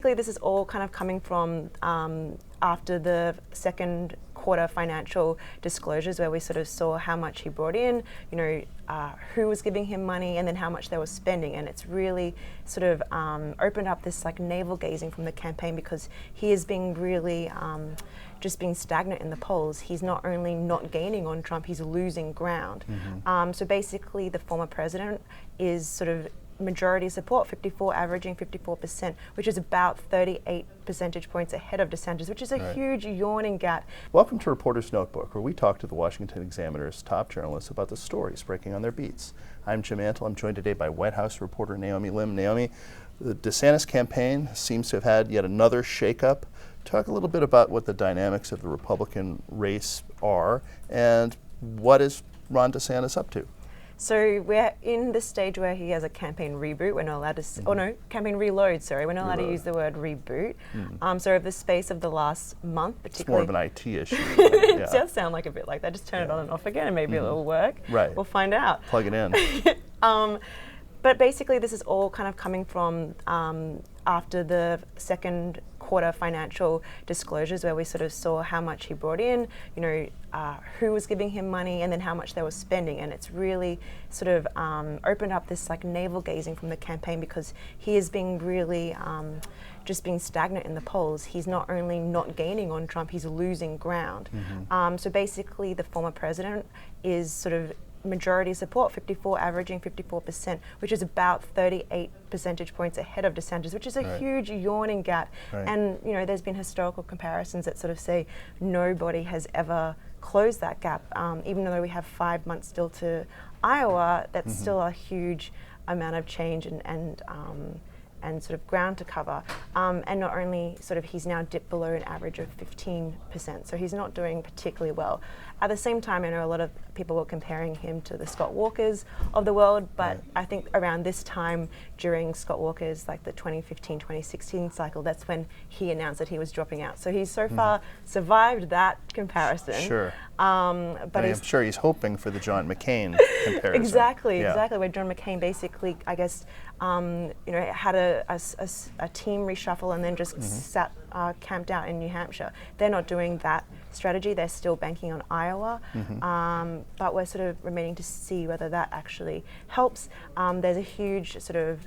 This is all kind of coming from after the second quarter financial disclosures, where we sort of saw how much he brought in, who was giving him money, and then how much they were spending. And it's really sort of opened up this like navel gazing from the campaign, because he is being really just being stagnant in the polls. He's not only not gaining on Trump, he's losing ground. So basically the former president is sort of majority support, 54, averaging 54%, which is about 38 percentage points ahead of DeSantis, which is a huge yawning gap. Welcome to Reporter's Notebook, where we talk to the Washington Examiner's top journalists about the stories breaking on their beats. I'm Jim Antle. I'm joined today by White House reporter Naomi Lim. Naomi, the DeSantis campaign seems to have had yet another shakeup. Talk a little bit about what the dynamics of the Republican race are, and what is Ron DeSantis up to? So we're in the stage where he has a campaign reboot. We're not allowed to, campaign reload, sorry. We're not allowed to use the word reboot. So over the space of the last month, particularly— It's more of an IT issue. It does sound like a bit like that. Just turn it on and off again and maybe it'll work. Right. We'll find out. Plug it in. But basically this is all kind of coming from after the second quarter financial disclosures, where we sort of saw how much he brought in, who was giving him money, and then how much they were spending. And it's really sort of opened up this like navel gazing from the campaign, because he is being really just being stagnant in the polls. He's not only not gaining on Trump, he's losing ground. So basically the former president is sort of majority support, 54, averaging 54%, which is about 38 percentage points ahead of DeSantis, which is a huge yawning gap. And there's been historical comparisons that sort of say nobody has ever closed that gap. Even though we have 5 months still to Iowa, that's still a huge amount of change and sort of ground to cover. And not only sort of he's now dipped below an average of 15%, so he's not doing particularly well. At the same time, I know a lot of people were comparing him to the Scott Walkers of the world, but I think around this time during Scott Walker's like the 2015-2016 cycle, that's when he announced that he was dropping out. So he's so far survived that comparison. Sure. But I'm sure he's hoping for the John McCain comparison. Exactly, where John McCain basically, I guess, had a team reshuffle and then just sat camped out in New Hampshire. They're not doing that strategy. They're still banking on Iowa, but we're sort of remaining to see whether that actually helps. There's a huge sort of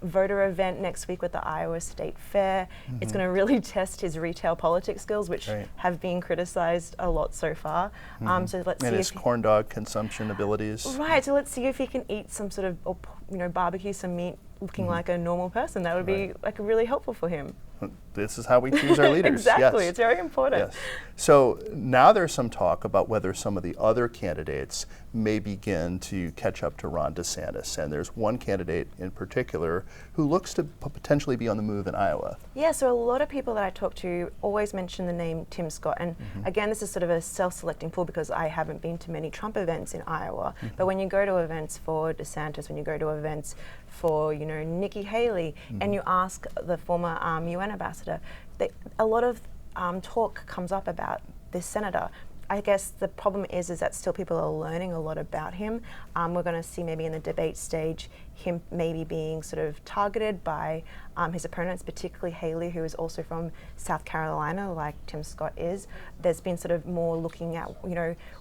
voter event next week with the Iowa State Fair. It's going to really test his retail politics skills, which have been criticized a lot so far. So let's see. And his corn dog consumption abilities. Right. So let's see if he can eat some sort of, or barbecue some meat looking like a normal person. That would be like really helpful for him. This is how we choose our leaders. Exactly, yes. It's very important. Yes. So now there's some talk about whether some of the other candidates may begin to catch up to Ron DeSantis. And there's one candidate in particular who looks to potentially be on the move in Iowa. Yeah, so a lot of people that I talk to always mention the name Tim Scott. And again, this is sort of a self-selecting pool, because I haven't been to many Trump events in Iowa. But when you go to events for DeSantis, when you go to events for, Nikki Haley, and you ask the former UN ambassador, a lot of talk comes up about this senator. I guess the problem is that still people are learning a lot about him. We're going to see maybe in the debate stage him maybe being sort of targeted by his opponents, particularly Haley, who is also from South Carolina, like Tim Scott is. There's been sort of more looking at,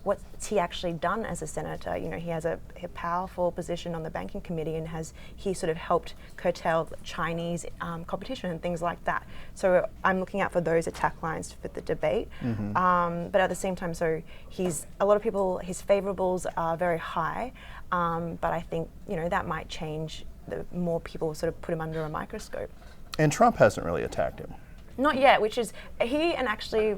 what's he actually done as a senator. He has a powerful position on the banking committee, and he sort of helped curtail Chinese competition and things like that. So I'm looking out for those attack lines for the debate. But at the same time, so a lot of people, his favorables are very high, but I think, that might change the more people sort of put him under a microscope. And Trump hasn't really attacked him. Not yet, which is, he and actually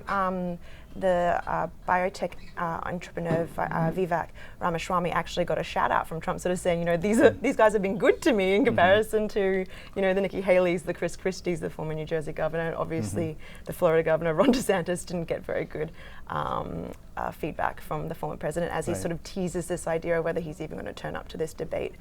the biotech entrepreneur Vivek Ramaswamy actually got a shout out from Trump, sort of saying, these guys have been good to me in comparison to, the Nikki Haley's, the Chris Christie's, the former New Jersey governor, and obviously the Florida governor, Ron DeSantis, didn't get very good feedback from the former president, as he sort of teases this idea of whether he's even going to turn up to this debate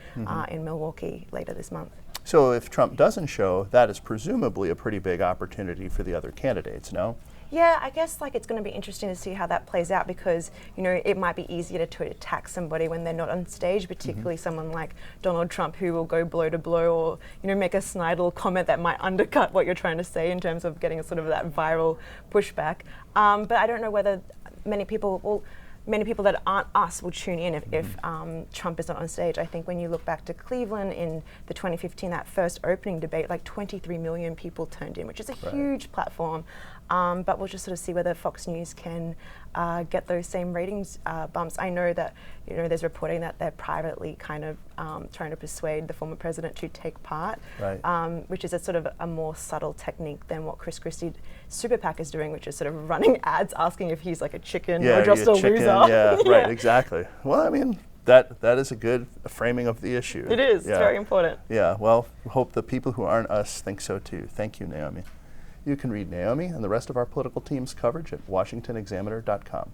in Milwaukee later this month. So if Trump doesn't show, that is presumably a pretty big opportunity for the other candidates, no? Yeah, I guess like it's going to be interesting to see how that plays out, because it might be easier to attack somebody when they're not on stage, particularly someone like Donald Trump, who will go blow to blow, or make a snide little comment that might undercut what you're trying to say in terms of getting a sort of that viral pushback. But I don't know whether many people that aren't us will tune in if Trump is not on stage. I think when you look back to Cleveland in the 2015, that first opening debate, like 23 million people turned in, which is a huge platform. But we'll just sort of see whether Fox News can get those same ratings bumps. I know that there's reporting that they're privately kind of trying to persuade the former president to take part, which is a sort of a more subtle technique than what Chris Christie's super PAC is doing, which is sort of running ads asking if he's like a chicken or just a loser. Yeah, right, exactly. Well, I mean, that is a good framing of the issue. It is. It's very important. Yeah. Well, hope the people who aren't us think so too. Thank you, Naomi. You can read Naomi and the rest of our political team's coverage at washingtonexaminer.com.